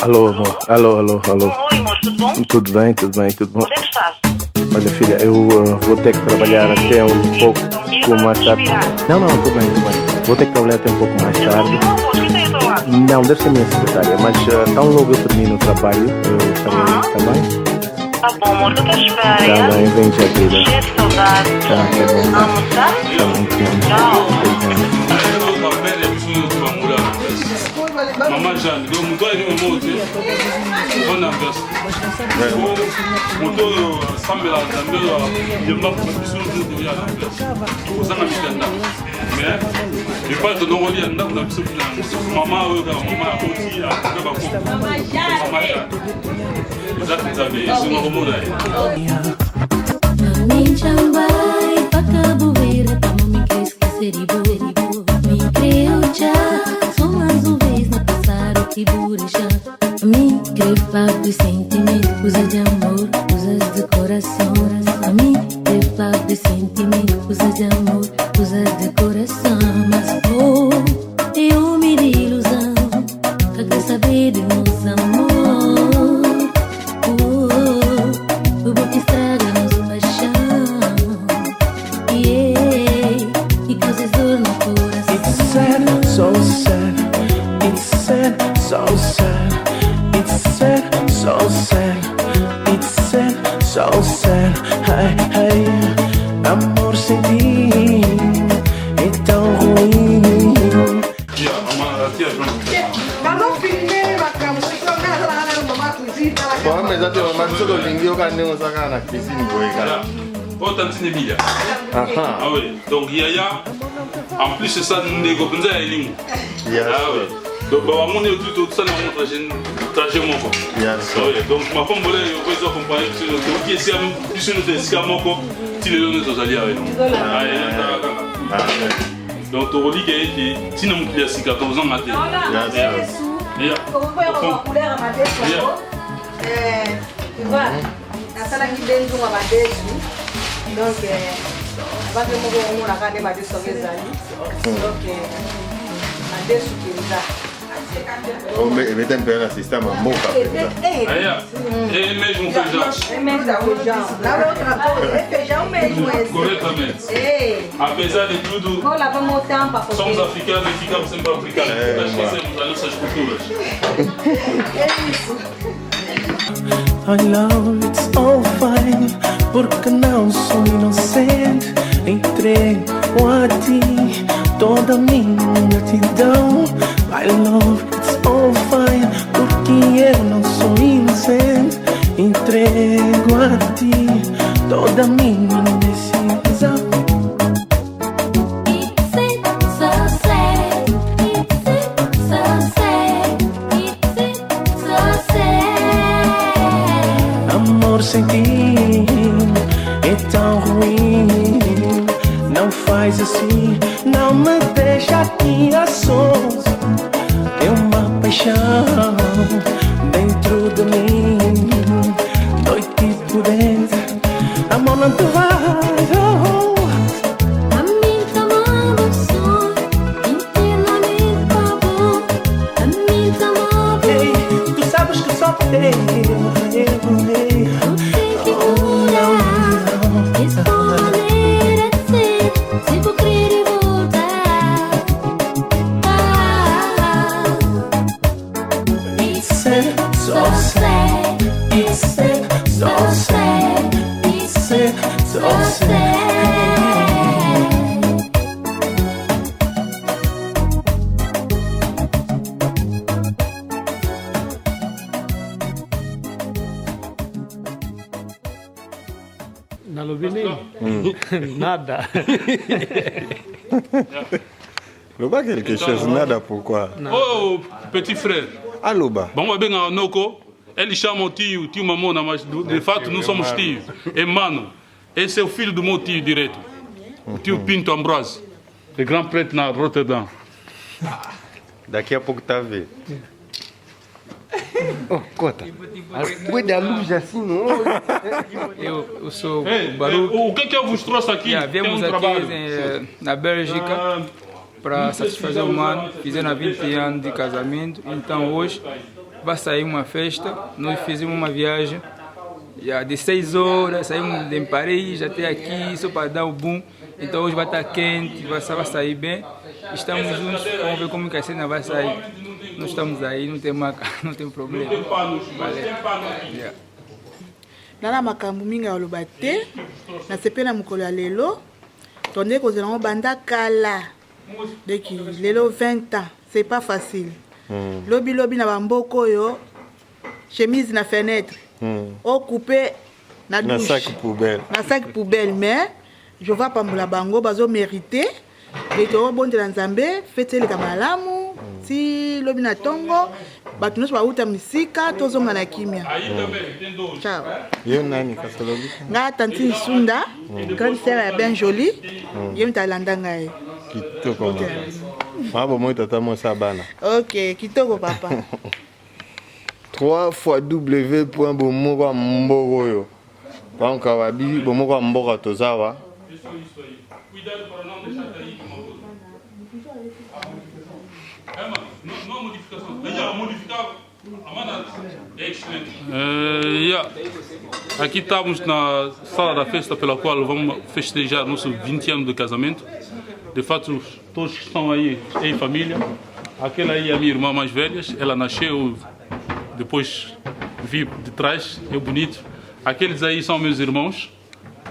Alô, amor. Alô. Oi, amor, tudo bom? Tudo bem, tudo bom. Onde é que estás? Olha, filha, eu vou ter que trabalhar até um pouco mais tarde. Não, tudo bem. Vou ter que trabalhar até um pouco mais tarde. Quem tem ao teu lado? Não, deve ser a minha secretária, mas tão logo eu termino o trabalho, eu também, tá bem? Tá bom, amor, estou à espera. Tá bem, vem já, querida. Cheio de saudade. Tá bom. Amo, tá? Tá bom, te amo. Tchau. Beijão. Maman Jeanne, donc mon toit est au mot, on a fait. Mon toit, Samuel, il m'a fait sur le dos, il y a la place. Vous en avez fait là. Mais, je parle de nos reliés, on a fait maman, maman, aussi, à Maman Jeanne. Vous avez, c'est nos remous là. Mami chambai pakabuera tamo me quer esquecer de boa. Me creu já, só mais uma vez na passar o que bureja. Me creu papo de sentimento, coisas de amor, coisas de coração. A mim creu papo de sentimento, coisas de amor, coisas de coração. Mas eu me de ilusão, que quer saber de nosso amor. O bom que estraga nosso paixão. E causas dor no coração. It's sad, so sad. It's sad, so sad. It's sad, so sad. It's sad, so sad. Hey, amor sem ti é tão ruim. Mais até o mais só do linguo que não usa na piscina boiga. Autant de Emilia. Ah oui, donc Yaya, en plus c'est ça, nous dégoûtons ça et ligne. Ah oui. Donc on est tout ça dans mon trajet mon corps. Donc ma femme voulait que vous accompagniez sur qui est plus nous fait ce mon corps, si les données sont alliés avec nous. Donc tu relis que si nous nous plaisons 14 ans matin. Donc, pas de mots, on a regardé ma descente des amis. Donc, ma descente qui Oh, mais mettez un peu un système à mots. Et mais je me fais genre. Lá é outra coisa, é feijão mesmo esse. Corretamente. Apesar de tudo, somos africanos e ficamos sempre africanos. Esquecemos as nossas culturas. É isso. I know it's all fine, porque não sou inocente. Entrego a ti toda minha gratidão. I love it's all fine, porque eu não sou inocente. Entrego a ti toda minha decisão. Sem ti é tão ruim. Não faz assim, não me deixa aqui a sós. É uma paixão dentro de mim. Dói-te por dentro, amor não te vai. A mim tomava o som, internamente pavor. A mim tomava. Ei, tu sabes que só teu. Nada. Le pas quelque chose, nada pourquoi? Oh, petit frère. Aluba. Bon, on va bien en Noko. Ele chama o tio Mamona, mas de fato não somos tios. É mano. Esse é o filho do meu tio direto. O tio Pinto Ambrose. De Grand Prêtre na Rotterdam. Daqui a pouco tá a ver. Oh, Cota. Depois da luz assim, não? Eu sou o Baruch. O que eu vos trouxe aqui? Viemos aqui na Bélgica para satisfazer o mano. Fizeram 20 anos de casamento. Então hoje vai sair uma festa. Nós fizemos uma viagem de 6 horas, saímos de Paris até aqui, só para dar o boom. Então hoje vai estar quente, vai sair bem. Estamos juntos, vamos ver como que a cena vai sair. Nós estamos aí, não tem maca, não tem problema. Valeu. Yeah. Nana makambu minga olobate, na sepena mukolo lelo, tonde ko zela banda kala. Deki lelo 20 ans, c'est pas facile. Lobi na bamboko yo, chemise na fenêtre. Au coupé na douche. Na sac poubelle. Na sac poubelle, mais je vois pas moula bango bazo mérité. Et to bon de Nzambe, fete le kamalamu, si lobi na tongo, batunos ba uta misika, tozonga na kimia. Ciao. Yo nani kasolobi? Nga tantine Sunda, grande sœur est bien jolie. Yo mtalanda ngai. Kitoko. Mabo moi tata mo sabana. OK, kitoko papa. 3 fois w.bomoko.mbogo. Donc ababi bomoko mboka tozawa. Aqui estamos na sala da festa pela qual vamos festejar nosso 20 anos de casamento. De fato, todos que estão aí em família. Aquela aí é a minha irmã mais velha, ela nasceu, depois vi de trás, é bonito. Aqueles aí são meus irmãos.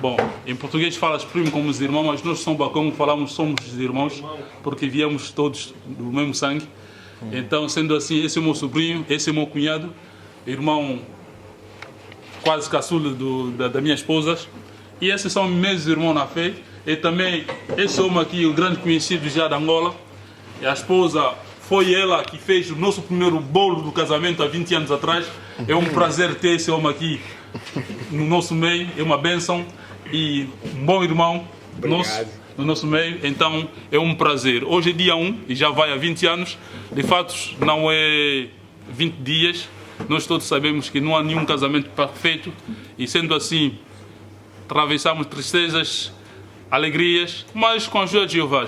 Bom, em português fala-se primo como os irmãos, mas nós somos bacão, falamos somos os irmãos, porque viemos todos do mesmo sangue. Então, sendo assim, esse é o meu sobrinho, esse é o meu cunhado, irmão quase caçula da minha esposa. E esses são meus irmãos na fé. E também, esse homem aqui, o grande conhecido já da Angola. E a esposa, foi ela que fez o nosso primeiro bolo do casamento há 20 anos atrás. É um prazer ter esse homem aqui no nosso meio, é uma bênção e um bom irmão no nosso meio, então é um prazer. Hoje é dia 1 e já vai há 20 anos, de fato não é 20 dias, nós todos sabemos que não há nenhum casamento perfeito e sendo assim, atravessamos tristezas, alegrias, mas com a ajuda de Jeová.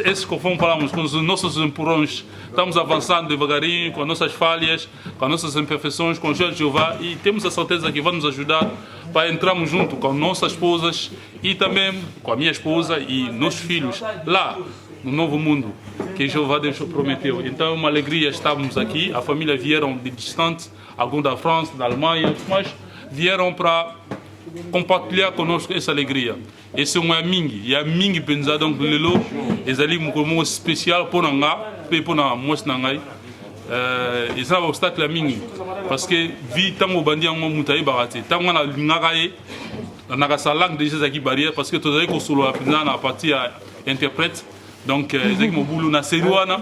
Esses conforme falamos, com os nossos empurrões, estamos avançando devagarinho, com as nossas falhas, com as nossas imperfeições, com a ajuda de Jeová e temos a certeza que vai nos ajudar para entrarmos junto com nossas esposas e também com a minha esposa e nossos filhos lá no novo mundo que Jeová Deus prometeu. Então é uma alegria estarmos aqui, a família vieram de distante, alguns da França, da Alemanha, mas vieram para compartilhar conosco essa alegria. Esse é um amigo, e amigo pensa donc lelo, eles ali como especial pour nanga, pour na moça nangai. Esse é um obstáculo amigo, parce que vi tango bandia ngo mutai barate, tango na lingagai, na kasalang déjà aqui barrière, parce que tous les que solo apprendre na partie interprète, donc c'est que mon boulot na seruana.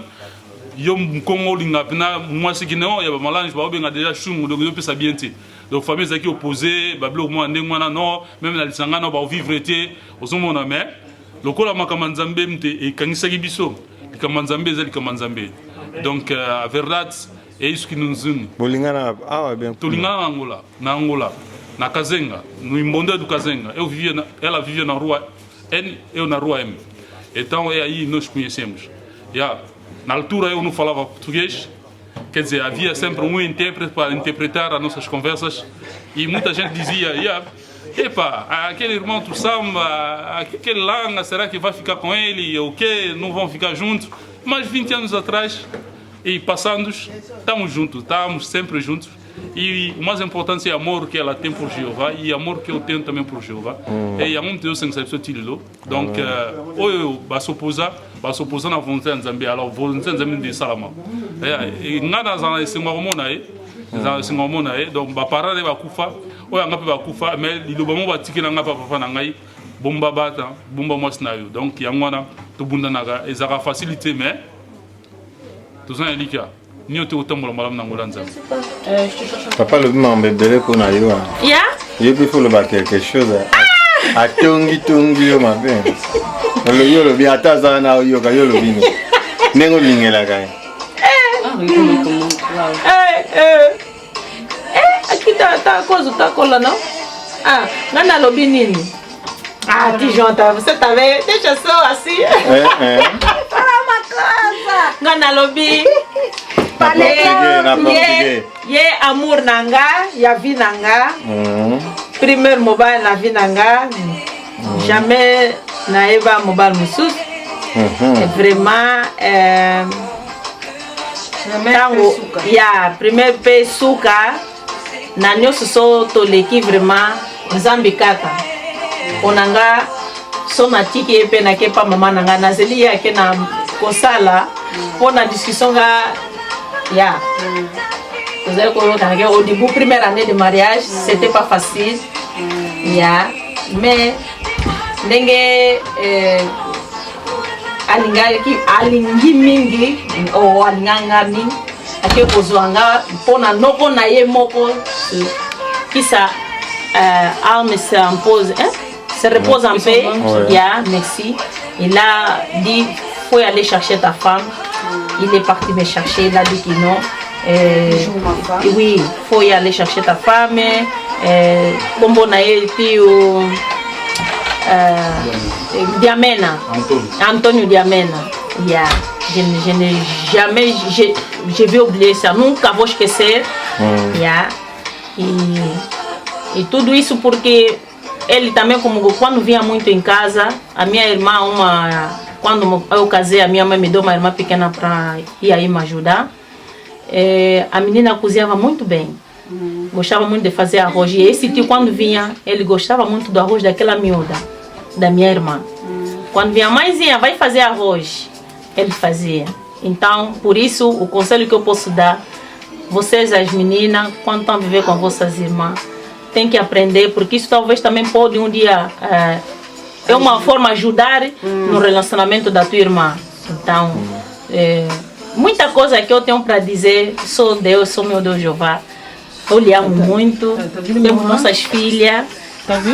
Yom Congo lingapina moi ce qui non ya ba malange ba obenga déjà chungu donc yo pesa bien te donc famille qui opposé ba blo moi ndengwana non même na lisanga no ba vivre te ozomona mais lokola makamanzambe mte e kanisa biso kamanzambe zali kamanzambe donc a verdade é isso que nos une bolingana ah bien tulingana na Angola na Kazenga no imbonde do Kazenga ela vivia na rua N eu na rua M então é aí nós conhecemos na altura eu não falava português, quer dizer, havia sempre um intérprete para interpretar as nossas conversas e muita gente dizia, epa, aquele irmão do samba, aquele lá, será que vai ficar com ele ou o quê? Não vão ficar juntos? Mas 20 anos atrás, e passando, estamos juntos, estamos sempre juntos. E o mais importante é o amor que ela tem por Jeová e o amor que eu tenho também por Jeová. E a muito Deus sem saber tilo. Donc, ou eu vou se opposar na volonté de Zambie, alors volonté de Zambie de Salama. E nada zana esse hormone aí, donc ba parade ba kufa, ou anga ba kufa, mais il doit me battre na ngapa papa na ngai, bomba bata, bomba mosnayo. Donc yangwana to bunda naga, ezaka facilité mais tout ça elika. Ni ote otambola malamu na ngolanza. Papa le m'embêter pour na yo. Ya? Il faut le battre quelque chose. Atongi yo ma bien. Le yo le bien ataza na yo ka yo le bino. Nengo lingela kai. Aqui tá coisa tá cola não? Nana lobi nini? Tijanta, você tá vendo? Deixa só assim. Uma coisa. Nana lobi. Na português. Ye amour nanga, ya vie nanga. Primeiro mobile na vie nanga. Jamais na eba mobile musus. Vraiment tango ya primeiro pe suka na nyoso so toleki vraiment nzambi kaka. Onanga so matiki epe na kepa mama nanga nazeli yake na kosala pour na discussion ga ya. Vous avez connu au début première année de mariage, c'était pas facile. Ya, mais ndenge alingi mingi o alinganga mingi ake kozwanga pona noko na ye moko qui sa âme se impose, hein? Se repose en paix. Ya, merci. Il a dit faut aller chercher ta femme. Il est parti me chercher, il a dit que non. Oui, il faut y aller chercher ta femme. Comme on a été au Diamena, Antonio Diamena. Yeah. Je n'ai jamais, je vais oublier ça. Nunca vou esquecer. Yeah. E tudo isso porque ele também, como quando vinha muito em casa, a minha irmã, quando eu casei, a minha mãe me deu uma irmã pequena para ir aí me ajudar. A menina cozinhava muito bem. Gostava muito de fazer arroz. E esse tio, quando vinha, ele gostava muito do arroz daquela miúda, da minha irmã. Quando vinha a mãezinha, vai fazer arroz, ele fazia. Então, por isso, o conselho que eu posso dar, vocês, as meninas, quando estão a viver com vossas irmãs, tem que aprender, porque isso talvez também pode um dia é uma forma de ajudar no relacionamento da tua irmã. Então, muita coisa que eu tenho para dizer, sou Deus, sou meu Deus Jeová. Eu lhe amo muito. Temos nossas filhas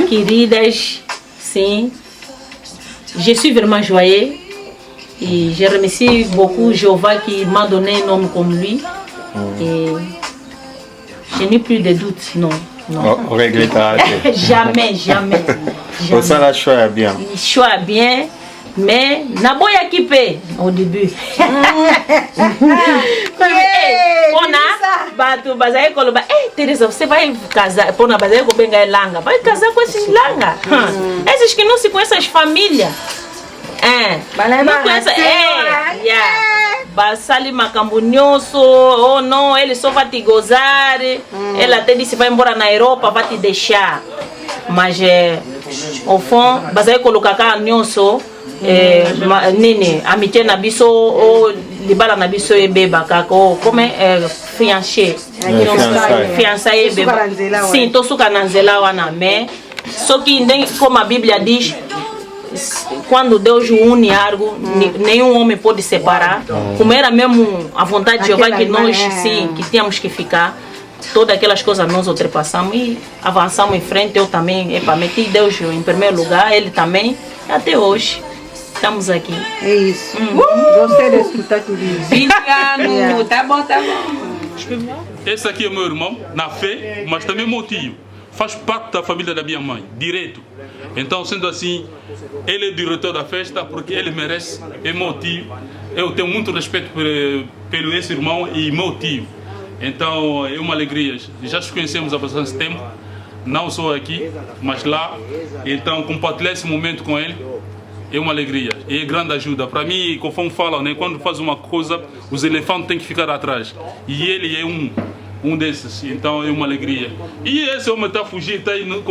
queridas, sim. Je suis vraiment joyeux et je remercie beaucoup Jehová qui m'a donné un homme comme lui. Et je n'ai plus de doute, non. Non. On regrettera. Jamais, jamais. Pour ça, la choix est bien. Choix bien, mais naboya kipe au début. Batu bazai koloba, Teresa, você vai casar, por na bazai com benga langa, vai casar com esses langa. Esses que não se conhecem as famílias. Não conhecem, Basali Macambunhoso, oh não, ele só vai te gozar. Ela até disse vai embora na Europa, vai te deixar. Mas au fond, bazai colocar cá nhoso, nini, amitié na biso, ou libala na biso e beba kako, como fiancé. Fiancé e beba. Sim, tô suka na nzela wana, mais só que como a Bíblia diz, quando Deus une algo, nenhum homem pode separar. Como era mesmo a vontade de Jeová que nós, sim, que tínhamos que ficar. Todas aquelas coisas nós ultrapassamos e avançamos em frente. Eu também, meti Deus em primeiro lugar, ele também, até hoje. Estamos aqui. É isso. Gostei de escutar tudo isso. 20 anos, tá bom, tá bom. Esse aqui é meu irmão, na fé, mas também meu tio. Faz parte da família da minha mãe, direto. Então, sendo assim, ele é diretor da festa porque ele merece, é meu tio. Eu tenho muito respeito pelo esse irmão e meu tio. Então, é uma alegria. Já nos conhecemos há bastante tempo, não só aqui, mas lá. Então, compartilhar esse momento com ele é uma alegria, é grande ajuda. Para mim, conforme falam, né, quando faz uma coisa, os elefantes têm que ficar atrás. E ele é um desses, então é uma alegria. E esse homem está a fugir, está aí no...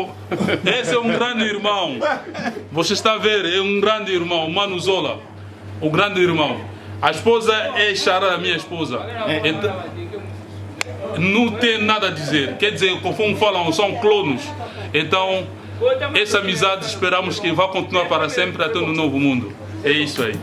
Esse é um grande irmão. Você está a ver, é um grande irmão, Mano Zola, o grande irmão. A esposa é Xará, a minha esposa. Então, não tem nada a dizer, quer dizer, conforme falam, são clones. Então, essa amizade esperamos que vai continuar para sempre até no novo mundo. É isso aí.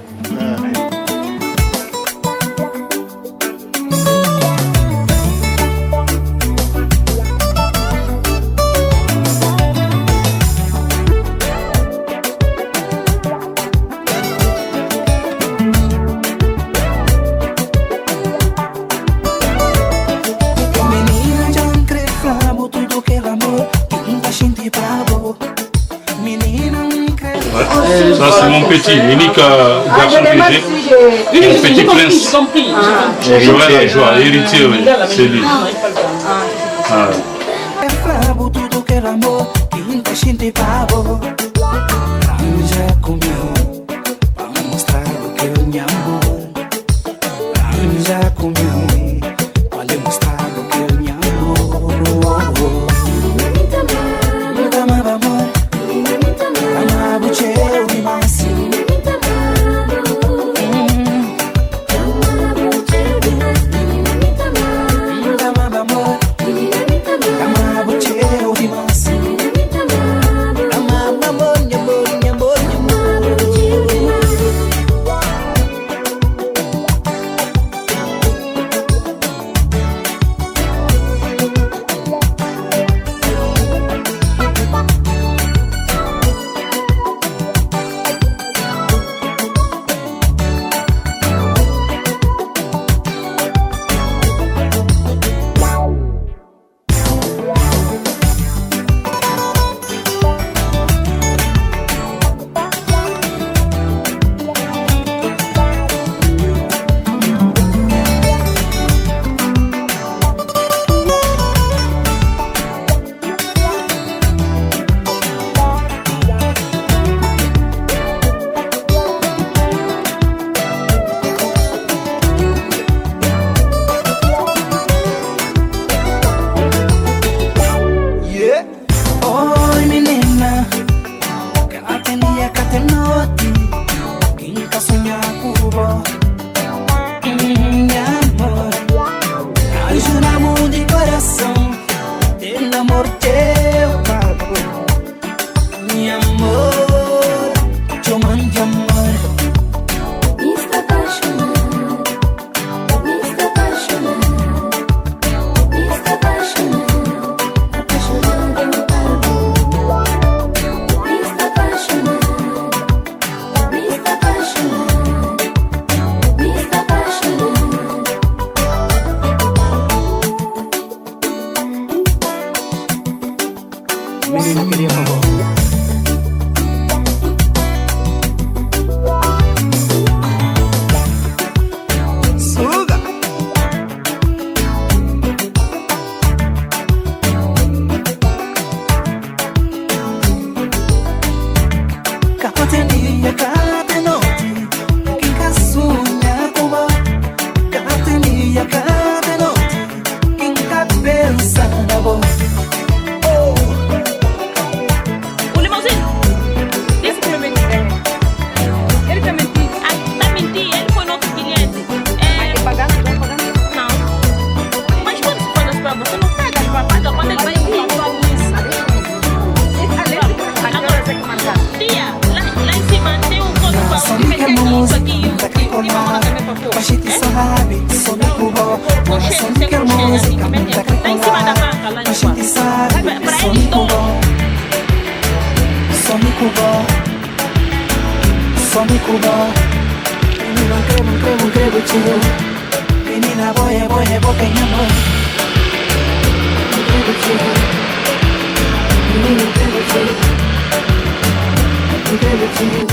Ça, c'est mon petit, l'unique garçon que j'ai. Mon petit prince. Joël la joie, héritier, oui. C'est lui. É flabo tudo que era amor, que nunca gente pavo. Já comeu, para mostrar o que eu me amo. Já comeu, para mostrar o que eu me amo. Nunca mais amor, amava o teu demais. Menina queria favor. Suga. Cada dia, cada noite, quem caçunha como cada dia, cada noite, quem tá pensando na boa. A gente sabe, só me curou. Só me quer música, muita cricolar. A gente sabe, só me curou. Só me curou. Só me curou. Menina, não creio, tio. Menina, boia, boca em amor. Não creio, tio. Menina, não creio, tio. Não creio, tio.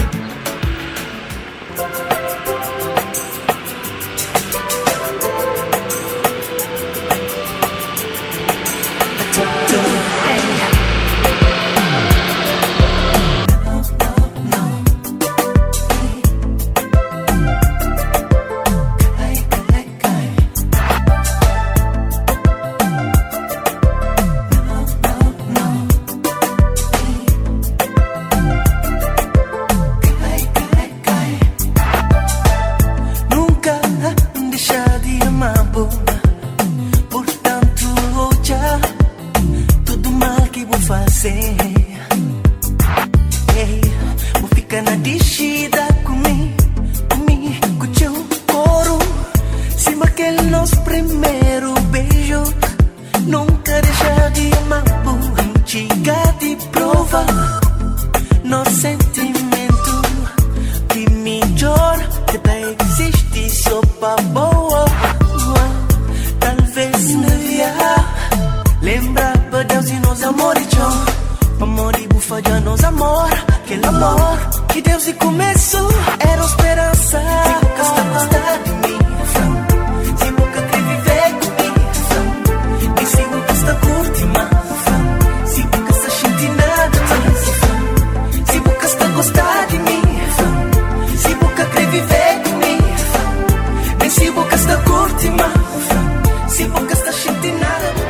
que desde o começo era esperança. Se nunca gostar de mim, se nunca quer viver comigo, e se nunca está curte mais, se nunca está sentindo nada mais, se nunca está gostar de mim, se nunca quer viver comigo, nem se nunca está curte mais, se nunca está sentindo nada mais.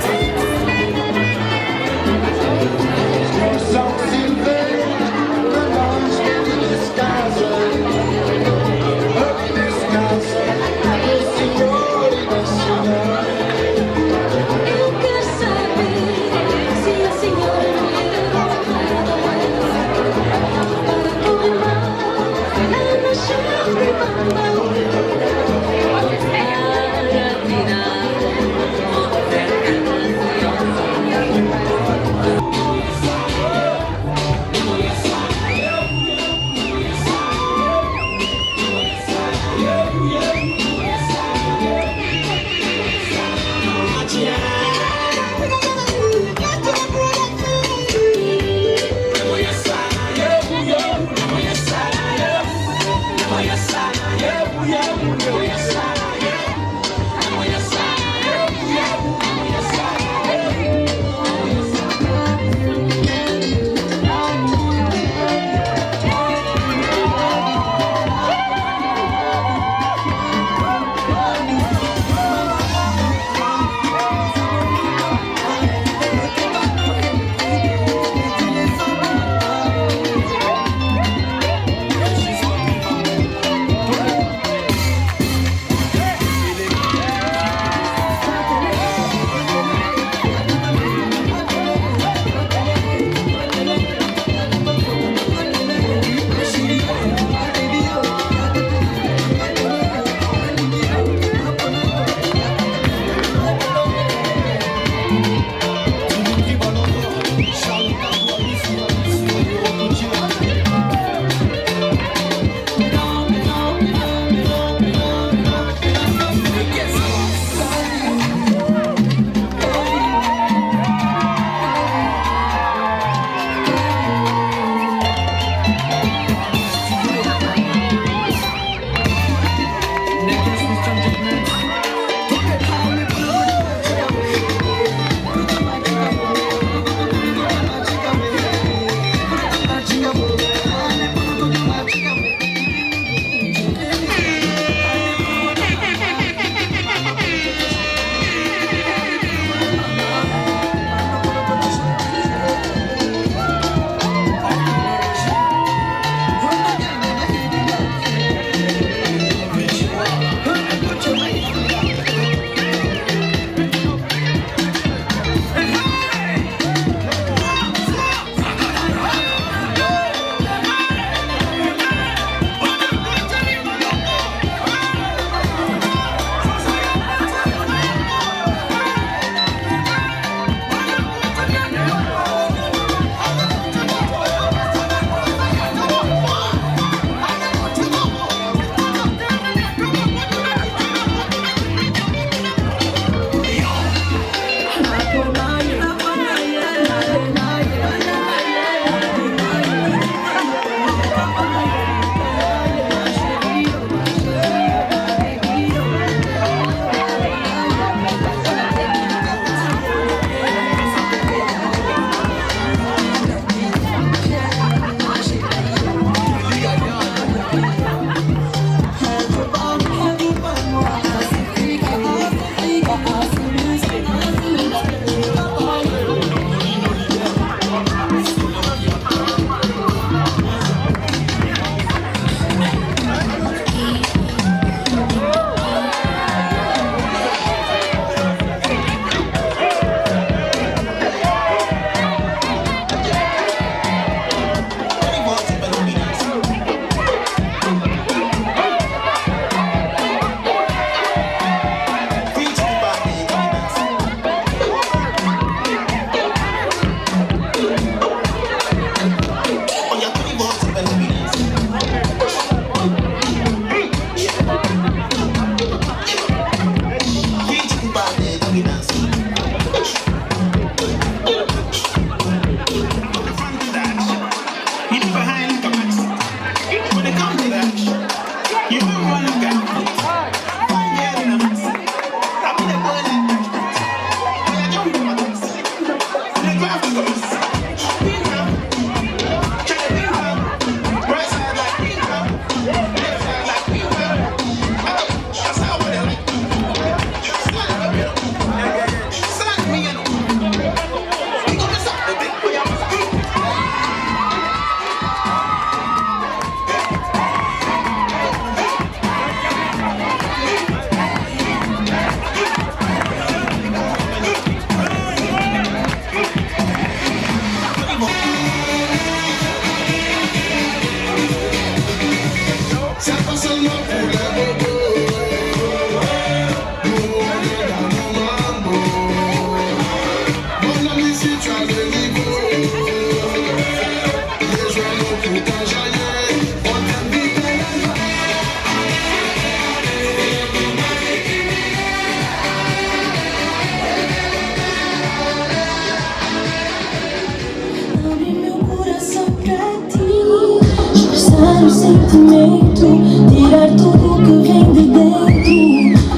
sentimento, tirar tudo que vem de dentro.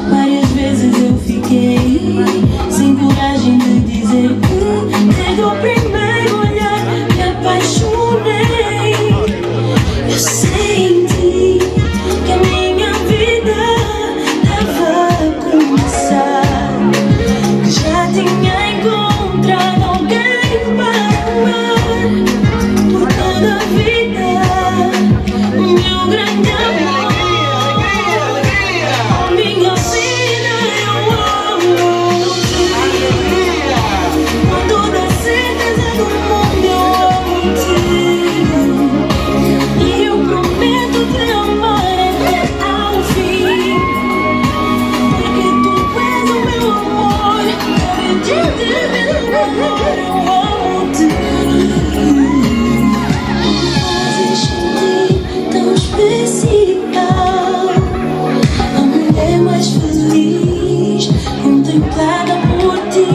Várias vezes eu fiquei sem coragem de dizer que desde o primeiro olhar me apaixonei. Eu senti que a minha vida estava a começar, que já tinha encontrado alguém para amar por toda a vida. Meu grande amor, minha vida, eu amo-te. Com toda a certeza do mundo eu amo-te. E eu prometo te amar até ao fim, porque tu és o meu amor. Eu amo-te. Tão especial, a mulher mais feliz, contemplada por ti.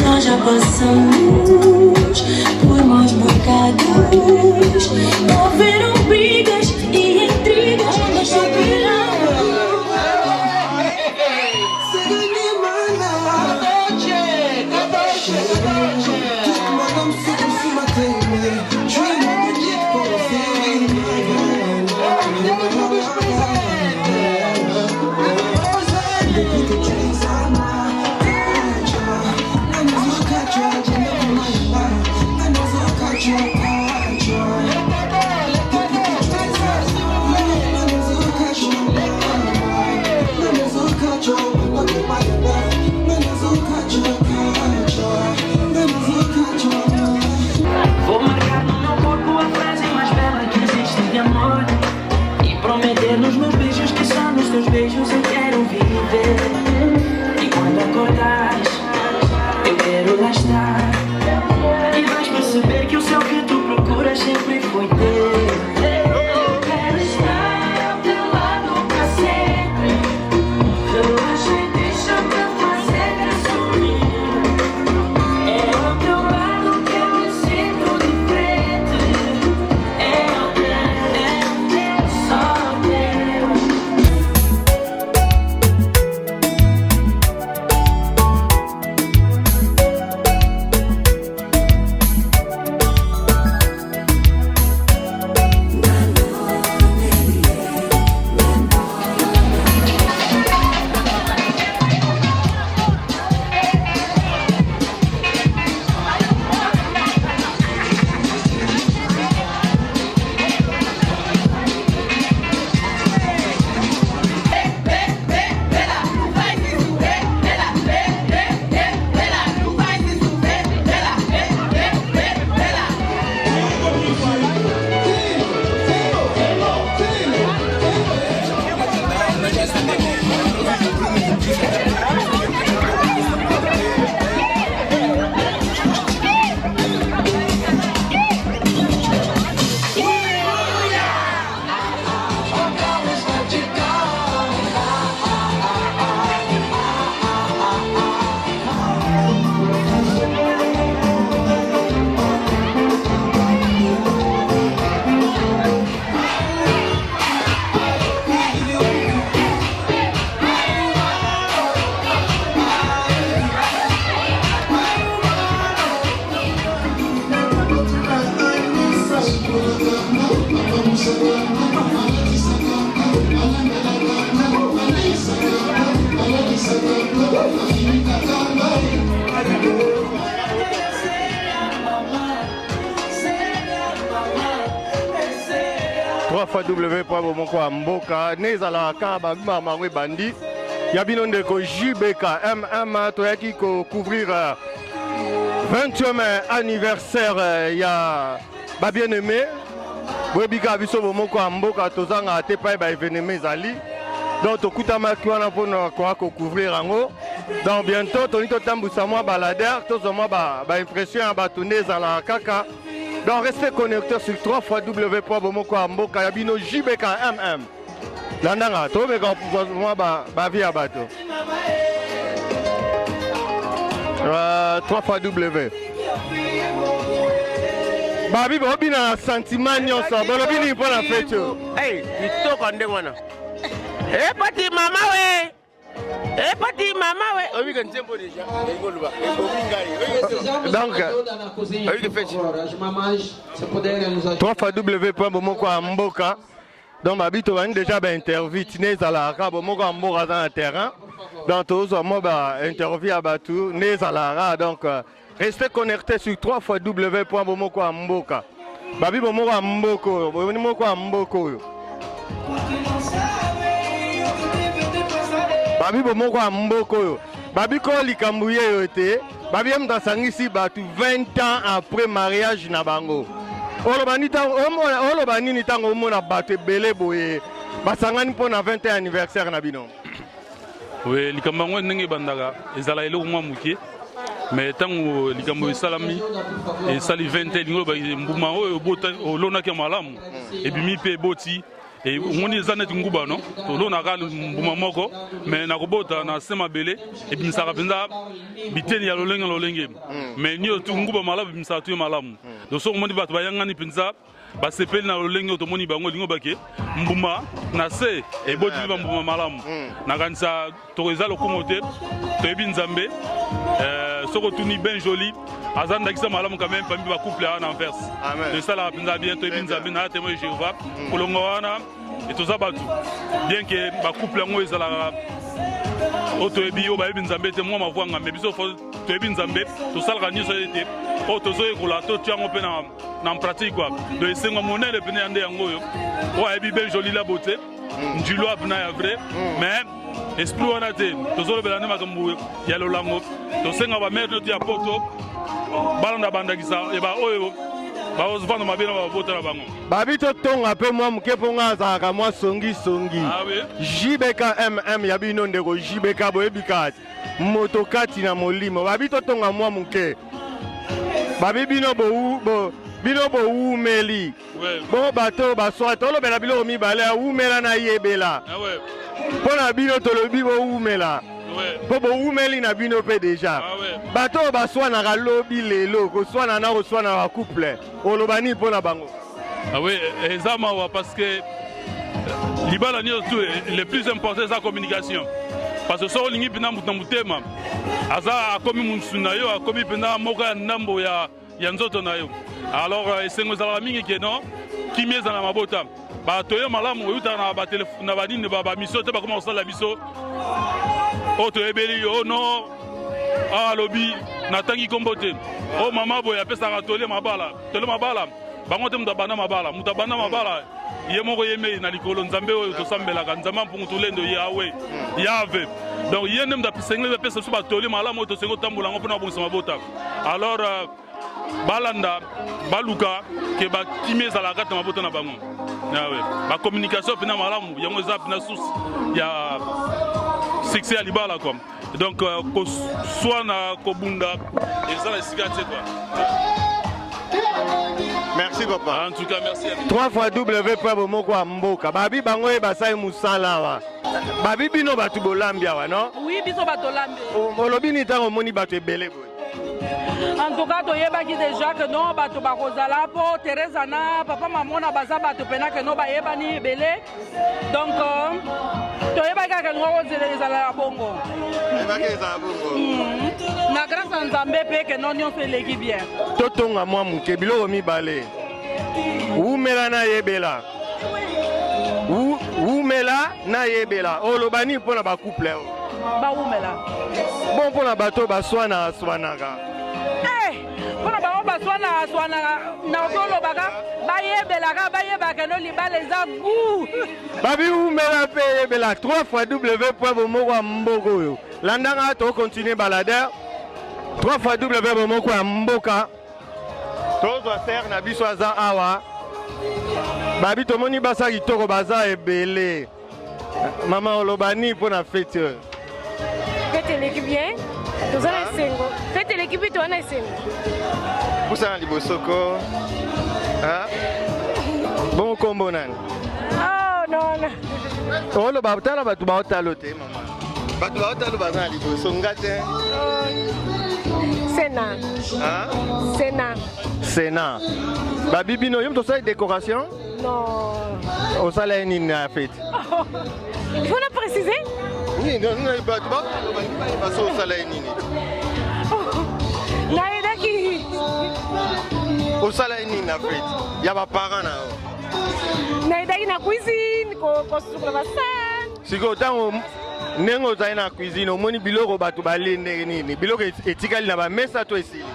Nós já passamos por maus bocados, houveram brigas e intrigas, mas superamos. Vou marcar no meu corpo a frase mais bela que existe de amor e prometer nos meus beijos que só nos teus beijos eu quero viver. E quando acordares, eu quero lá estar, e vais perceber que o céu que tu procuras sempre foi teu. Eu quero estar ao teu lado pra sempre. Hoje deixa-me fazer te sorrir. É ao teu lado que eu me sinto diferente. É o teu, só o teu. www.bomokwamboka nezala kaba mangwe bandi yabino ndeko JBK MM toyaki ko couvrir 20e anniversaire ya ba bien-aimé bwebika biso bomokwamboka tozanga te pa ba événement ezali donc tokutama kiwana pona ko couvrir yango donc bientôt toni totambusa mwa baladeur tozoma ba impression ya bato nezala kaka. Donc restez connectés sur www.bomokwamboka yabino JBK MM. Landanga to beka moi ba via bato. 3 fois W. Babi bobi na sentiment nyonso bolobi ni mpona fete oyo. Hey, kitoko ndenge wana. Pati mama we. Pati mama we. Obi kan tempo déjà. Ngoluba. Donc www.bomokoamboka. Donc babi to bani déjà ba interview tinezalaka bomoko amboka dans le terrain. Donc tozo moba interview abatu nezalara donc restez connectés sur www.bomokoamboka. Babi bomokoamboko, bomokoamboko. Babi bomokoamboko. Babi ko likambuye yote. Babi mta sangisi batu 20 ans après mariage na bango. Olobani ni tango mona batu belé boye. Basangani pona 20 ans anniversaire na bino. Oui, likambango ndenge bandaka ezala eloko mwa muke. Mais tango likambo salami et sali 20 lingo ba mbuma oyo bota olona ke malamu et bimi pe boti et ngoni zanet nguba no to lona ka mbuma moko mais na kobota na sema belé et bimsaka penza biteni ya lolenge mais ni otu nguba malamu bimsaka tu malamu do so ngoni bato bayangani penza ba sepeli na lolenge to moni bango lingo bake mbuma na se et boti ba mbuma malamu na kanisa to ezalo komote to ebinzambe soko tuni ben joli azanda kisa malamu quand même parmi ba couple en Anvers de ça la pinza bientôt ebinzambe na témoin Jéhovah kolongo wana et tout ça batu bien que ba couple ngo ezala auto ebi o ba ebinzambe te moi ma voix ngambe biso fo to ebinzambe to salga ni so ete o to zo ekola to tiango pe na pratique quoi de esengo monele pene ande yango yo o ebi ben joli la beauté njilo apna ya vrai mais esprit wana te tozolo belane makambo ya lolango tosenga ba mère notre ya poto balanda bandakisa e ba oyo ba ozvana mabena ba bota na bango babi to tonga pe mwa muke ponga zaka mwa songi ah oui JBK MM ya bino ndeko JBK boyebika moto kati na molimo babi to tonga mwa muke babi bino bo umeli bon bato baswa tolo bela bilo mibale umela na yebela ah ouais pona bino tolobi bo umela po bo umeli na bino pe déjà bato baswa na lobi lelo ko swana na ko swana wa couple olobani pona bango ah oui ezama wa parce que libala ni tout le plus important c'est la communication parce que so lingi pina mutema aza akomi munsuna yo akomi pina moka ndambo ya nzoto na yo alors esengo za mingi ke non kimieza na mabota ba toyo malamu yuta na ba telefone na ba nini ba mission te ba comment ça la mission auto ebeli yo no a lobi na tangi kombote o mama boya pesa ka tole mabala bango te mutabana mabala ye moko yeme na likolo nzambe oyo to sambela ka nzamba mpungu tulendo yawe yave donc ye nem da sengle pesa so ba tole malamu to sengo tambola ngo pona bonsa mabota alors balanda baluka ke ba kimeza la kata mabota na bango nawe ba communication pena malamu yango za pena source ya succès à libala quoi donc ko swana ko bunda et ça la cigarette quoi. Merci papa. En tout cas merci. 3 fois www.bomokoamboka babi bango e basai musala wa babi bino batu bolambia wa no oui biso bato lambi olobi ni tango moni batu ebele boy. En tout cas, toyebaki déjà que non bato bakozala po Teresa na papa maman na baza bato pena que no bayebani belé. Donc toyebaki que ngo ezala bongo. Na grâce à Nzambe pe que non nyonso eleki bien. Totonga mwa muke biloko mibale. Umela na yebela. Umela na yebela. Olobani mpona ba couple. Ba umela. Bon mpona bato baswana swanaka. Pona ba baswana na okolo baka bayebelaka bayebaka no libala eza gu. Babi umela pe yebela 3 fois www.bomokoamboka yo. Landanga to continuer balader 3 fois www.bomokoamboka. Tozo ser na biso aza awa. Babi tomoni basa kitoko baza ebele. Mama olobani pona fête. Fête l'équipe bien. Tozana esengo. Fête l'équipe to ana esengo. Pousa na libosoko. Ah. Bon kombo nani? Oh non. Olo batala batu baotalo te mama. Batu baotalo bazana liboso ngate. Sena. Sena. Sena. Babibi no yom to ça décoration? Non. Au salaire ni na fête. Il faut le préciser? Oui, non, non, pas au salaire ni. Naïda qui? Au salaire ni na fête. Il y a pas parents là. Naïda qui na cuisine, ko soupe la salle. Si ko tango nengo za na cuisine, omoni biloko bato balende nini. Biloko etikali na ba mesa to esili.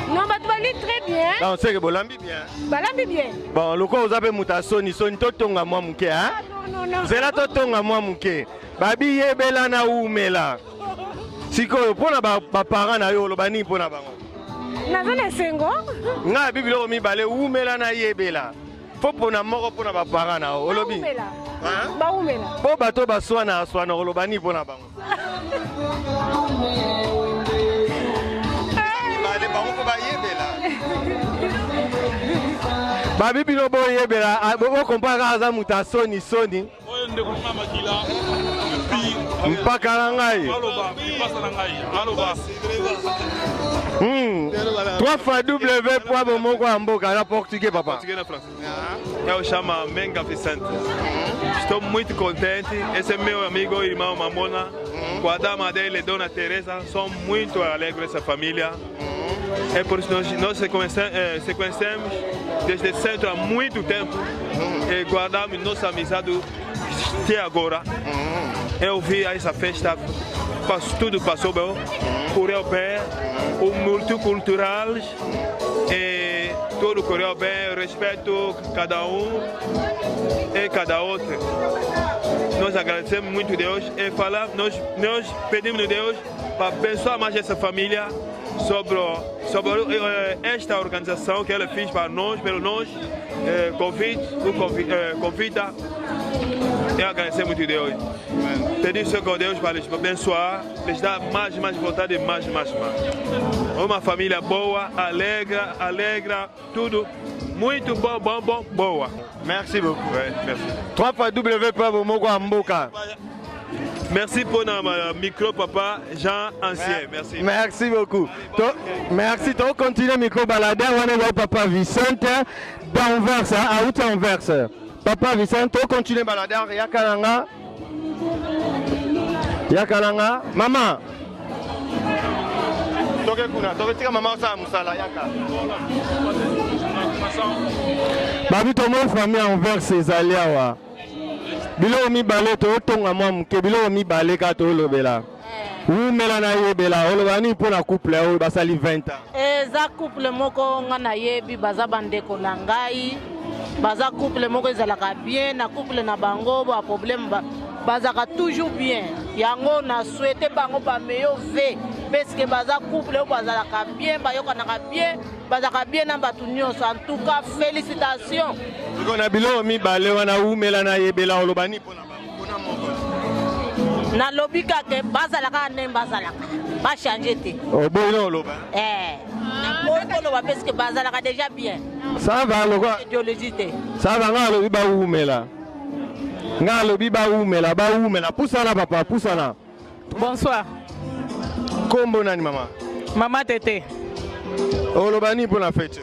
Non, bah tu vas lire très bien. Non, c'est que bolambi bien. Balambi bien. Bon, le quoi vous avez mutasoni, soni to tonga moi muke, hein? Non, non. C'est là to tonga moi muke. Babi yebela na umela. Siko pona ba parents na yo lo bani pona bango. Na zone sengo. Nga bibilo mi bale umela na yebela. Fo pona moko pona ba parents na o lobi. Umela. Hein? Ba umela. Po bato ba swana lo bani pona bango. Babi bino bo yebela bo kompara aza muta soni. Mpaka na ngai. 3W.bomoko na portugais papa. Português na França. Eu chamo Menga Vicente. Estou muito contente. Esse é meu amigo e irmão Mamona. Com a dama dele, Dona Teresa, são muito alegres essa família. É por isso que nós se conhecemos desde sempre há muito tempo e guardamos nossa amizade até agora. Eu vi essa festa, tudo passou bem, correu bem, o multicultural e tudo correu bem, respeito cada um e cada outro. Nós agradecemos muito a Deus e nós pedimos a Deus para abençoar mais essa família sobre esta organização que ele fez para nós, pelo nós, convida. Eu agradecer muito a Deus. Pedir isso com Deus para lhes abençoar, lhes dar mais vontade, mais. Uma família boa, alegra, tudo muito boa. Merci beaucoup. Ouais, merci. 3W.bomoko. Merci pour notre micro, papa Jean Ancien. Merci. Merci beaucoup. Merci. Tu continues le micro balade. On est papa Vicente d'Anvers, à Anvers. Papa Vicente, tu continues balade. Yakalanga. Maman. Toke maman sa musala yaka. Babi to mo famille Anvers ezaliawa. Bilo mi balé to tonga moi muke bilo mi balé ka to lobela. Umela na yebela olobani pona couple o basali 20 ans. Eza couple moko nga na yebi baza bandeko na ngai. Baza couple moko ezalaka bien na couple na bango ba problème bazaka toujours bien. Yango na souhaité bango ba meilleur ve parce que baza couple bazalaka bien bayokanaka bien bazaka bien na batu nyonso. En tout cas félicitations. On a bilo mi balé wana umela na yebela olobani pona moko. Na lobika ke bazalaka ne bazalaka ba changer te. Oh bono loba. Na bono loba parce que bazalaka déjà bien. Ça va loba. Idéologie. Ça va ngalo biba umela. Ngalo biba umela ba umela pusana papa pusana. Bonsoir. Kombo nani mama? Maman Tété. Olobani pour la fête.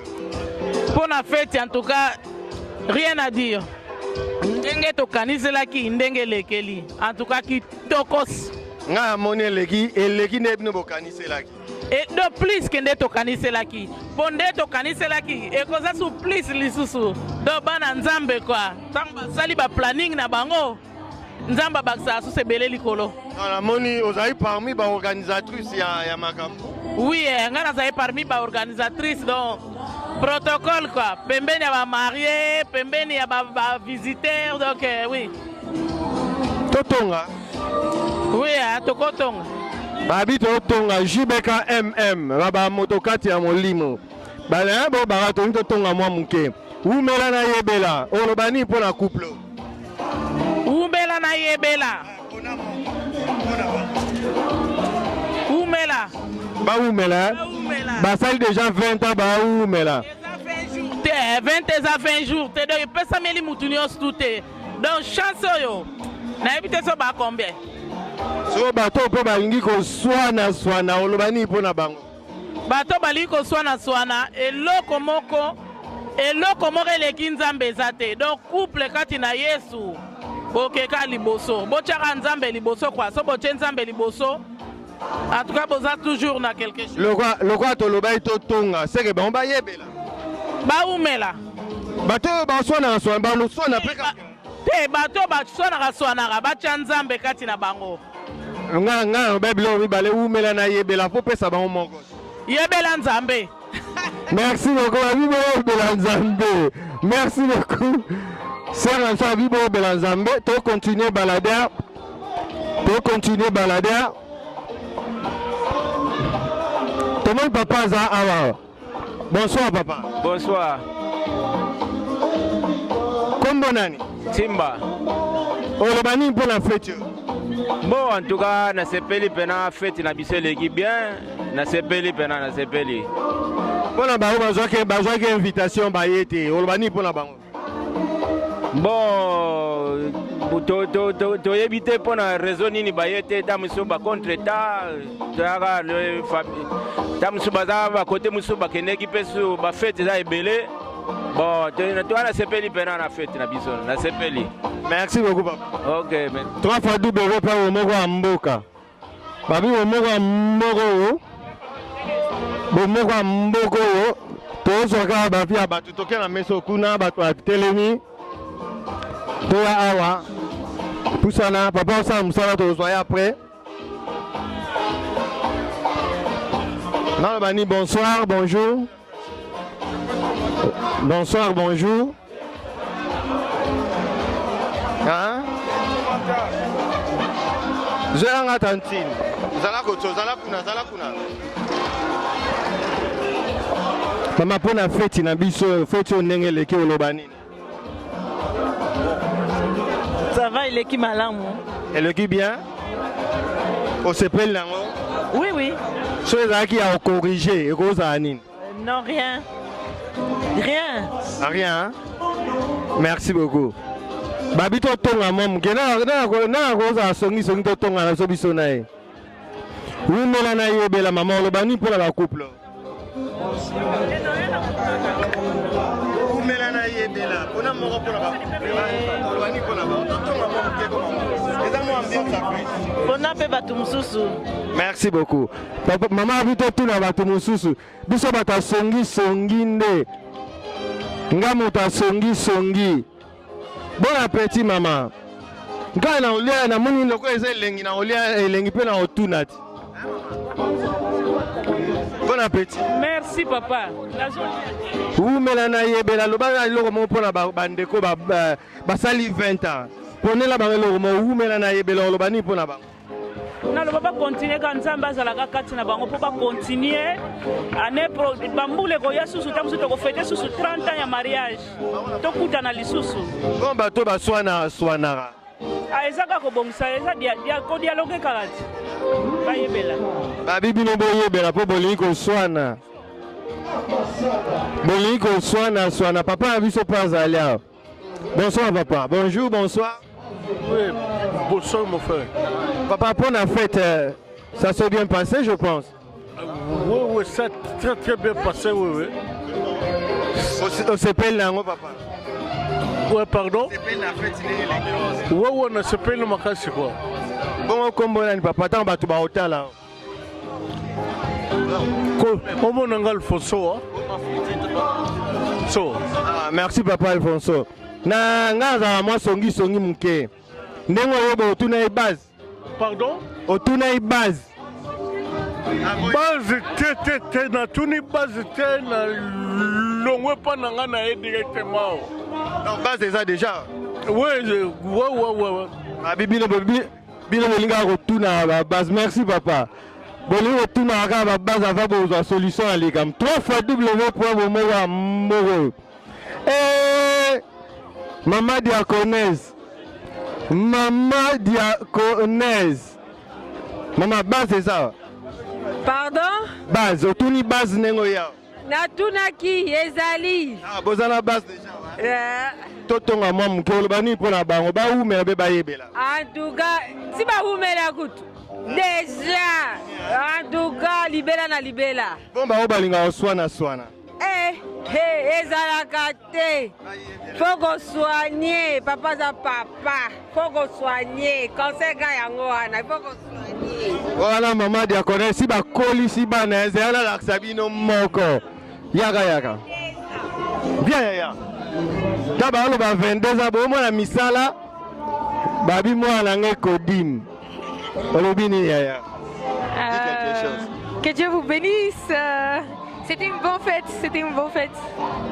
Pour la fête en tout cas rien à dire. Ndenge tokaniselaki ndenge lekeli en tout cas kitokos nga moni eleki nebino bokaniselaki et de plus que nde tokaniselaki po nde tokaniselaki ekoza su plus lisusu do bana nzambe kwa ntango basali ba planning na bango nzamba bakisa su sebele likolo na moni ozali parmi ba organisatrice ya makambo oui nga nazali parmi ba organisatrice donc protocole quoi, pembeni ya ba marié, pembeni ya ba visiteur donc oui. Totonga. Oui, tokotonga. Babi totonga JBK baba motokati ya molimo. Bala bo barato totonga mwa muke. Umela na yebela, olobani pona couple. Umela na yebela. Umela. Ba umela. Basali déjà 20 ans ba umela. 20 jours, te do pesa meli mutunios tuté. Donc chance yo. Na ebite so ba combien? So ba to po ba ingi ko swana olobani pona bango. bato bali koswana eloko moko eleki nzambe eza te. Donc couple kati na Yesu bokeka liboso botyaka nzambe liboso kwa so botye nzambe liboso en tout cas boza toujours na quelque chose. Lokwa tolobai totonga seke bango bayebela baumela bato baswana baloswana te bato baswanaka batya nzambe kati na bango. nga babilo mibale umela na yebela po pesa bango moko yebela nzambe. Merci beaucoup Abibo Belanzambe. Merci beaucoup. Sœur Anso Abibo Belanzambe, to continuer balader. Comment papa za awa? Bonsoir papa. Bonsoir. Kombo nani? Timba. Olobani pour la fête. Bon, en tout cas, na sepeli pena fête na biso leki bien, na sepeli pena na sepeli. Pona bango bazwaki invitation bayete. Olobani pona bango. Bon, toyebi te mpona raison nini bayete ta mosusu bacontre ta mosusu baza bakote mosusu bakendeki mpe su bafete eza ebele. Bon, toa nasepeli mpena na fete na biso nasepeli. Merci beaucoup papa. Ok, mais 3 fois double pa omoko ya mboka. Babi omoko ya mboko. Bomoko ya mboko yo. Tozwaka bafi ya bato toke na meso kuna bato atelemi. Toya awa. Pusana papa osala musala tozwaya après. Nalobani bonsoir, bonjour. Bonsoir, bonjour. Hein? Zeranga tantine. Zala kuna. Mama pona feti na biso, feti onenge leki olobani. Ça va, il est qui malamu? Elle est bien? On s'appelle là? Oui. So ezaki a corriger, ekoza nini? Non, rien. Rien. Merci beaucoup. Babito tonga mom na koza songi to tonga na so biso nae. Umela na yebela mama olobani pour la couple. Umela na yebela ona moko pour la olobani pour la tonga mom ke ko. Eza mo ambiance après. Bona pe batu mususu. Merci beaucoup. Papa mama abito tuna batu mususu. Biso bata songi nde. Nga muta songi. Bon appétit maman. Nga na olia na moni loko eza elengi na olia elengi pe na otunati. Bon appétit. Merci papa. Umela na yebela loba loko mo pona bandeko basali 20 ans. Ponela ba loko mo umela na yebela lobani pona ba. Na lo ba continuer quand nzamba azalaka kati na bango po ba continuer ane pro bambule ko yesusu tamusu to ko fêter susu 30 ans ya mariage to kutana lisusu bon bato baswana ezaka ko bongisa eza dia ko dialogue kalati bayebela babibi no boyebela po bolingi ko swana papa biso pas alia. Bonsoir papa. Bonjour, bonsoir. Oui, bonsoir mon frère. Papa, pour la fête, ça s'est bien passé, je pense. Oui, ça a très bien passé, oui. On s'appelle là, papa. Oui, pardon? Oui, on s'appelle le Makasi, quoi. Bon, comment on papa, tant que tu vas au hôtel là. Comment on a Alfonso? Merci, papa Alfonso. Na moi songi muke. Ndengo yobo otuna e base. Pardon? Otuna e base. Base te na tuni base te na longwe pa nanga na e directement. Non, base déjà déjà. Oui. Bibi bino linga otuna ba base. Merci papa. Boli otuna ka ba base ava bo solution à l'égam. 3 fois www.mowa. Maman Diaconèse. Maman base c'est ça. Pardon? Base, otuni base nengo ya. Natunaki ezali. Bozana base déjà. Totonga mwa mukolo bani pona bango ba umela be bayebela. En tout cas, si ba umela kutu. Déjà, en tout cas, libela na libela. Bon ba obalinga oswana. Ezalaka te. Faut qu'on soigne. Papa za papa. Faut qu'on soigne. Conseil ga yango wana. Faut qu'on soigne. Voilà maman dia connaît si ba koli si ba na ezala la sabino moko. Yaga. Bien yaya. Taba lo ba 22 ans bo mo na misala. Babi mo na ngai kodim. Olobini yaya. Que Dieu vous bénisse. C'était une bonne fête.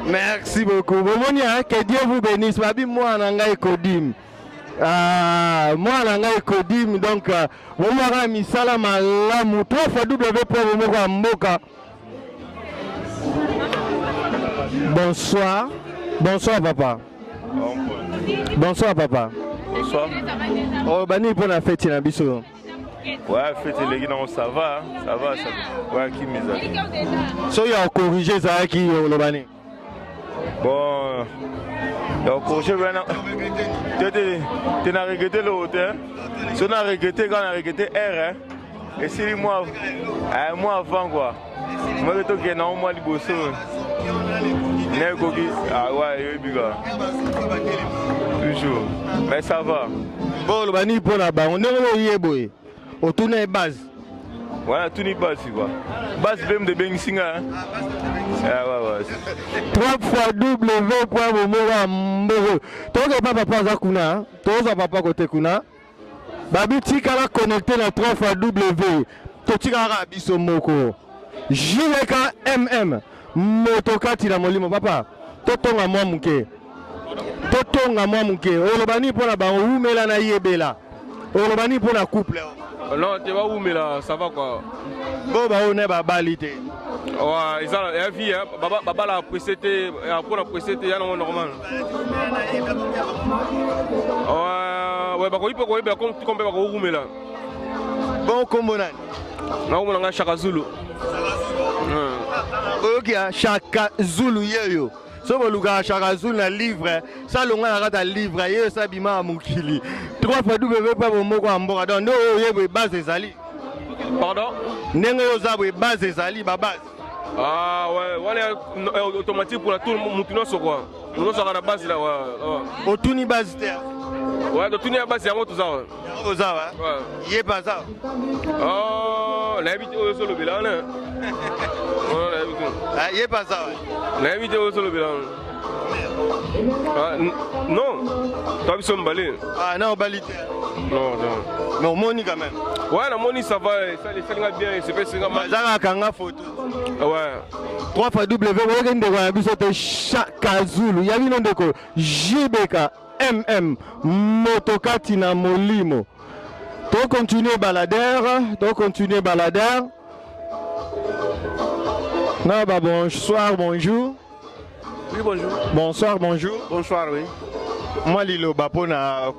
Merci beaucoup. Que Dieu vous bénisse. Babi moi nanga kodim. Moi nanga kodim donc moi misala malamu 3W pour moi mboka. Bonsoir papa. Bonsoir papa. Bonsoir. Oh bani pour la fête na biso. Ouais, fête les gens ça va. Ouais, qui misali. So ya corriger ça qui lobani. Bon. Ya corriger maintenant. Tu n'as regretté l'autre hein. Si on a regretté quand on a regretté R hein. Et si moi avant quoi. Moi je te non moi liboso. Negogi ah ouais, biga. Toujours. Mais ça va. Bon lobani pour la ba on est yeboy. Autour base. Ouais, tout n'est base quoi. Base même de Bensinga. Ouais. 3W.momo. Toi papa zakuna, toi papa côté kuna. Babi tikala connecté na 3W. To tikara biso moko. JKMM. Motokati na molimo papa. Totonga mwa muke. Olobani pour la ba umela na yebela. Olobani pour la couple. Non, tu vas où mais là, ça va quoi. Bon bah on est babalité. Ouais, ils ont la vie hein. Baba la précédé, après la précédé, y a non normal. Ouais, bah il peut quoi, bah comme peut où mais là. Bon comme on a. Non, on a Chaka Zulu. OK, Chaka Zulu yo. So boluka Chaka Zulu na livre, ça longa na ta livre, yo ça bima mukili. 3W pas bon moko amboka donc no yebwe base ezali. Pardon? Nenge yo zabwe base ezali ba base. Ah ouais, on est automatique pour tout le monde sur quoi. Nous sommes à la base là ouais. Otuni base te. Ouais, otuni base yango tout ça. Tout ça ouais. Yé pas ça. Oh, l'habitude au solo bilan. Ah, yé pas ça ouais. L'habitude au solo bilan. Non, toi tu sommes balé. Ah non, balité. Non. Mais au moni quand même. Ouais, la moni ça va, ça les fait bien, c'est pas ça mal. Ça kanga photo. Ouais. 3W on de wa biso te Chaka Zulu. Ya bino ndeko JBKMM Motokati na molimo. To continuer baladeur. Non bah bonsoir, bonjour. Oui, bonjour. Bonsoir, bonjour. Bonsoir, oui. Moi, Lilo Bapona,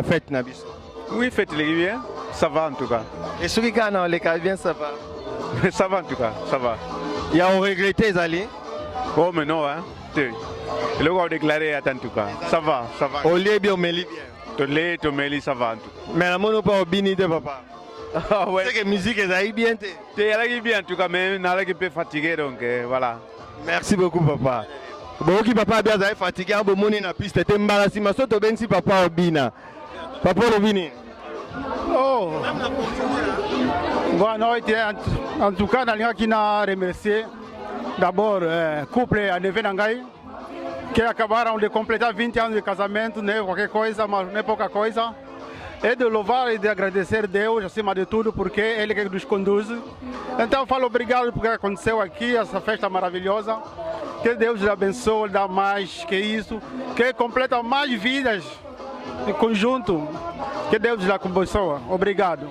fête Nabis. Oui, fête les rivières. Ça va en tout cas. Et ce week-end, les Caribéens, ça va. Ça va en tout cas, ça va. Il y a un regretté, Zali. Oh, mais non, hein. Le gars a déclaré en tout cas. Ça va. Au lieu bien, mais bien. Au lieu, ça va en tout cas. Mais la mono pas au bini de papa. Ah ouais. C'est que la musique est bien. Elle est bien en tout cas, mais elle est un peu fatiguée donc voilà. Merci beaucoup, papa. Bon, qui papa bien fatigué, bon money na piste, t'es embarrassé, mais surtout ben si papa obina. Papa obini. Oh. Boa noite. En tout cas, nalika kina remercier d'abord couple a neve nangai que acabaram de completar 20 anos de casamento, né, qualquer coisa, mas não é pouca coisa. É de louvar e de agradecer a Deus acima de tudo, porque Ele que nos conduz. Então falo obrigado por que aconteceu aqui, essa festa maravilhosa. Que Deus lhe abençoe, dá mais que isso, que completa mais vidas em conjunto. Que Deus lhe abençoe. Obrigado.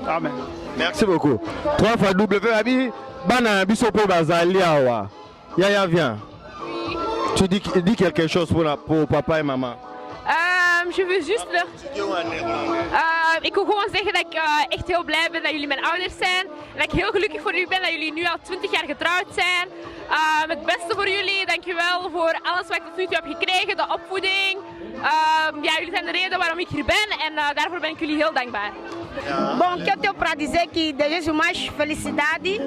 Amém. Merci beaucoup. 3W abi bana biso po bazali awa. Yaya viens. Tu dis quelque chose pour papa et maman. je veux juste... ik wil gewoon zeggen dat ik echt heel blij ben dat jullie mijn ouders zijn. En dat ik heel gelukkig voor jullie ben dat jullie nu al 20 jaar getrouwd zijn. Het beste voor jullie, dankjewel voor alles wat ik tot nu toe heb gekregen, de opvoeding. Ja, jullie zijn de reden waarom ik hier ben en daarvoor ben ik jullie heel dankbaar. Bom, que eu tenho para dizer que desejo mais felicidade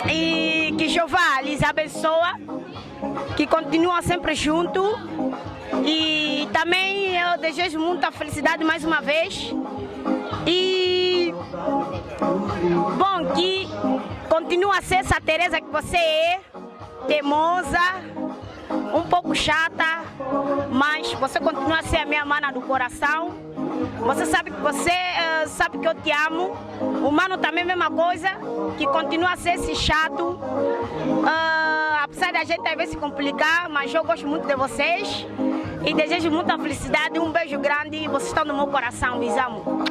e que Jeová lhes abençoa, que continuam sempre junto e também eu desejo muita felicidade mais uma vez e bom, que continua a ser essa Teresa que você é, teimosa, um pouco chata, mas você continua a ser a minha mana do coração. Você sabe que eu te amo. O mano também é a mesma coisa, que continua a ser esse chato. Apesar da gente às vezes se complicar, mas eu gosto muito de vocês e desejo muita felicidade. Um beijo grande, vocês estão no meu coração, me amo.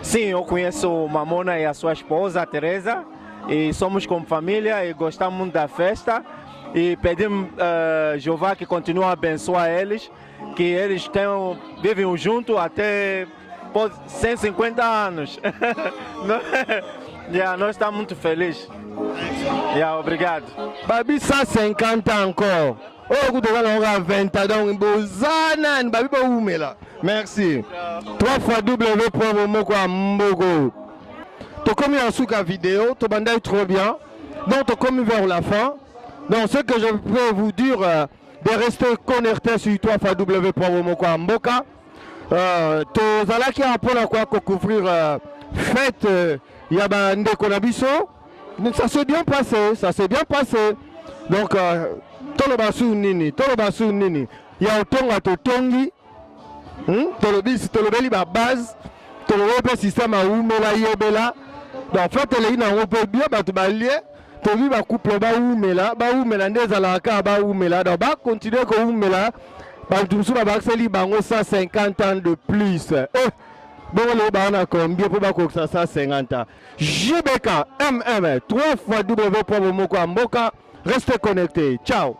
Sim, eu conheço Mamona e a sua esposa, a Teresa, e somos como família e gostamos muito da festa. E pedimos a Jeová que continue a abençoar eles, que eles vivem juntos até 150 anos. Nós estamos muito felizes. Obrigado. Babi, ça 50 encore. Oh, vous devez 20 ans, donc Bozana, Babi, Baoumela. Merci. 3 fois www.momokwambogo. Tu commis un souk à vidéo, tu bandais trop bien. Donc tu commis vers la fin. Donc ce que je peux vous dire, de rester connecté sur www.momokwamboka. Tu allez qui a pour couvrir fête Yabande Konabiso. Ça s'est bien passé, ça s'est bien passé. Donc Tolobasu Nini, il y a autant à Totongi. Tolobeli ba base, Tolobe système à Oumela Yobela. Donc en fait, elle est en peu bien, tu vas lier. Tu vis ba couple ba Oumela ndeza la ka ba Oumela. Donc ba continuer ko Oumela. Ba tusu ba accéder bango 150 ans de plus. Bon le ba na combien pour ba ko 150 ans. JBK MM 3 fois www.momokwamboka. Restez connectés. Ciao.